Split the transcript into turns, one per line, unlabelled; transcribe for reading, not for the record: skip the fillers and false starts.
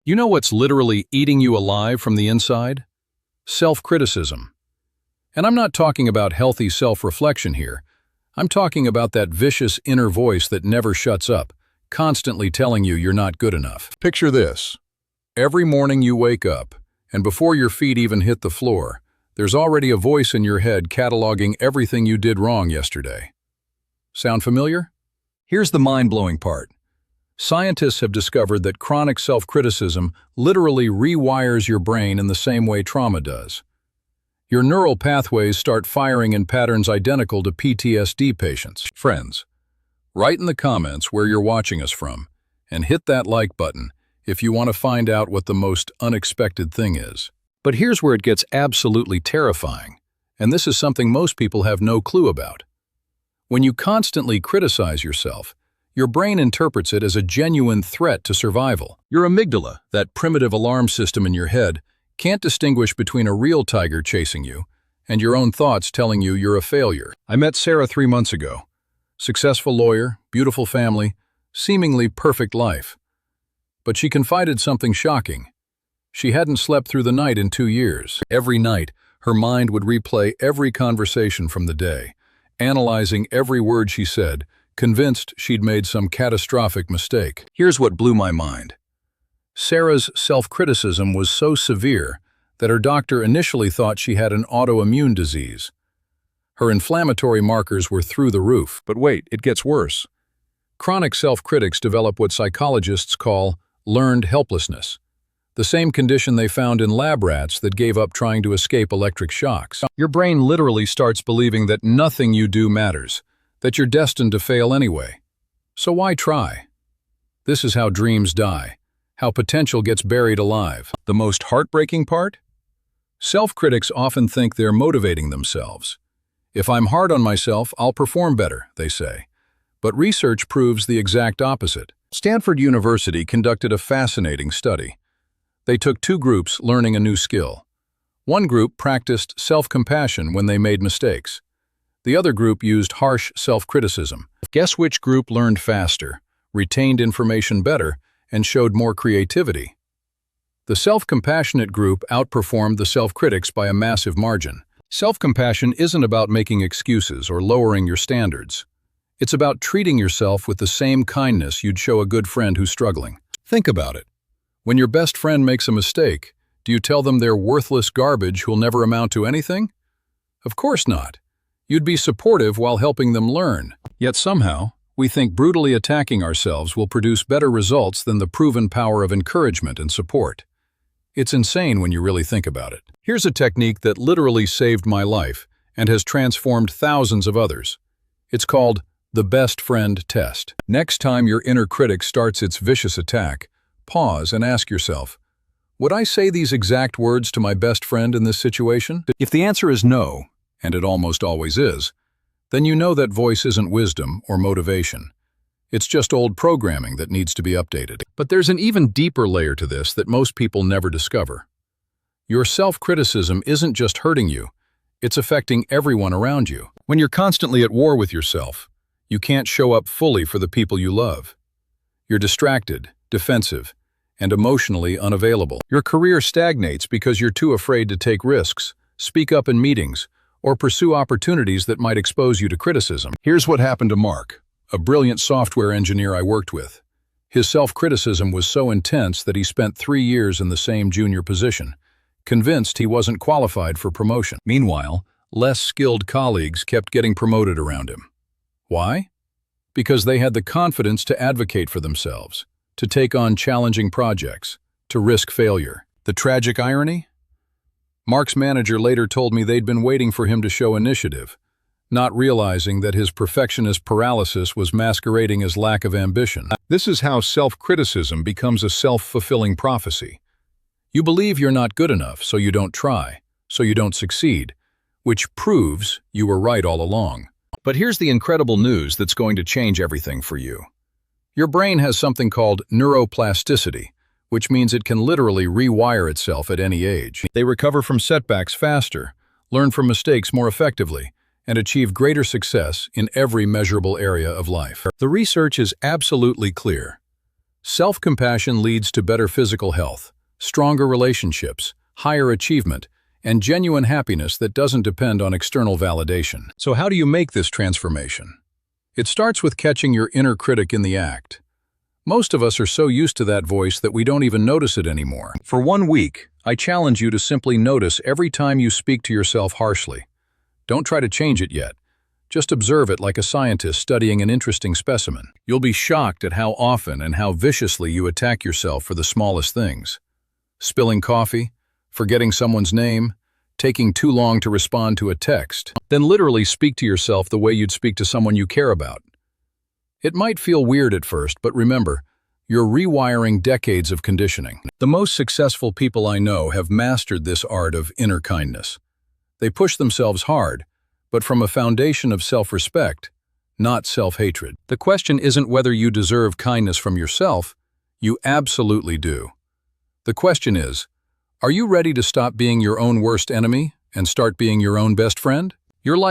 You know what's literally eating you alive from the inside? Self-criticism. And I'm not talking about healthy self-reflection here. I'm talking about that vicious inner voice that never shuts up, constantly telling you you're not good enough. Picture this. Every morning you wake up, and before your feet even hit the floor, there's already a voice in your head cataloging everything you did wrong yesterday. Sound familiar? Here's the mind-blowing part. Scientists have discovered that chronic self-criticism literally rewires your brain in the same way trauma does. Your neural pathways start firing in patterns identical to PTSD patients. Friends, write in the comments where you're watching us from, and hit that like button if you want to find out what the most unexpected thing is. But here's where it gets absolutely terrifying, and this is something most people have no clue about. When you constantly criticize yourself, your brain interprets it as a genuine threat to survival. Your amygdala, that primitive alarm system in your head, can't distinguish between a real tiger chasing you and your own thoughts telling you you're a failure. I met Sarah 3 months ago. Successful lawyer, beautiful family, seemingly perfect life. But she confided something shocking. She hadn't slept through the night in 2 years. Every night, her mind would replay every conversation from the day, analyzing every word she said, convinced she'd made some catastrophic mistake. Here's what blew my mind. Sarah's self-criticism was so severe that her doctor initially thought she had an autoimmune disease. Her inflammatory markers were through the roof. But wait, it gets worse. Chronic self-critics develop what psychologists call learned helplessness, the same condition they found in lab rats that gave up trying to escape electric shocks. Your brain literally starts believing that nothing you do matters, that you're destined to fail anyway. So why try? This is how dreams die, how potential gets buried alive. The most heartbreaking part? Self-critics often think they're motivating themselves. If I'm hard on myself, I'll perform better, they say. But research proves the exact opposite. Stanford University conducted a fascinating study. They took 2 groups learning a new skill. One group practiced self-compassion when they made mistakes. The other group used harsh self-criticism. Guess which group learned faster, retained information better, and showed more creativity? The self-compassionate group outperformed the self-critics by a massive margin. Self-compassion isn't about making excuses or lowering your standards. It's about treating yourself with the same kindness you'd show a good friend who's struggling. Think about it. When your best friend makes a mistake, do you tell them they're worthless garbage who'll never amount to anything? Of course not. You'd be supportive while helping them learn. Yet somehow, we think brutally attacking ourselves will produce better results than the proven power of encouragement and support. It's insane when you really think about it. Here's a technique that literally saved my life and has transformed thousands of others. It's called the best friend test. Next time your inner critic starts its vicious attack, pause and ask yourself, would I say these exact words to my best friend in this situation? If the answer is no, and it almost always is, then you know that voice isn't wisdom or motivation. It's just old programming that needs to be updated. But there's an even deeper layer to this that most people never discover. Your self-criticism isn't just hurting you, it's affecting everyone around you. When you're constantly at war with yourself, you can't show up fully for the people you love. You're distracted, defensive, and emotionally unavailable. Your career stagnates because you're too afraid to take risks, speak up in meetings, or pursue opportunities that might expose you to criticism. Here's what happened to Mark, a brilliant software engineer I worked with. His self-criticism was so intense that he spent 3 years in the same junior position, convinced he wasn't qualified for promotion. Meanwhile, less skilled colleagues kept getting promoted around him. Why? Because they had the confidence to advocate for themselves, to take on challenging projects, to risk failure. The tragic irony? Mark's manager later told me they'd been waiting for him to show initiative, not realizing that his perfectionist paralysis was masquerading as lack of ambition. This is how self-criticism becomes a self-fulfilling prophecy. You believe you're not good enough, so you don't try, so you don't succeed, which proves you were right all along. But here's the incredible news that's going to change everything for you. Your brain has something called neuroplasticity, which means it can literally rewire itself at any age. They recover from setbacks faster, learn from mistakes more effectively, and achieve greater success in every measurable area of life. The research is absolutely clear. Self-compassion leads to better physical health, stronger relationships, higher achievement, and genuine happiness that doesn't depend on external validation. So how do you make this transformation? It starts with catching your inner critic in the act. Most of us are so used to that voice that we don't even notice it anymore. For 1 week, I challenge you to simply notice every time you speak to yourself harshly. Don't try to change it yet. Just observe it like a scientist studying an interesting specimen. You'll be shocked at how often and how viciously you attack yourself for the smallest things. Spilling coffee, forgetting someone's name, taking too long to respond to a text. Then literally speak to yourself the way you'd speak to someone you care about. It might feel weird at first, but remember, you're rewiring decades of conditioning. The most successful people I know have mastered this art of inner kindness. They push themselves hard, but from a foundation of self-respect, not self-hatred. The question isn't whether you deserve kindness from yourself. You absolutely do. The question is, are you ready to stop being your own worst enemy and start being your own best friend? Your life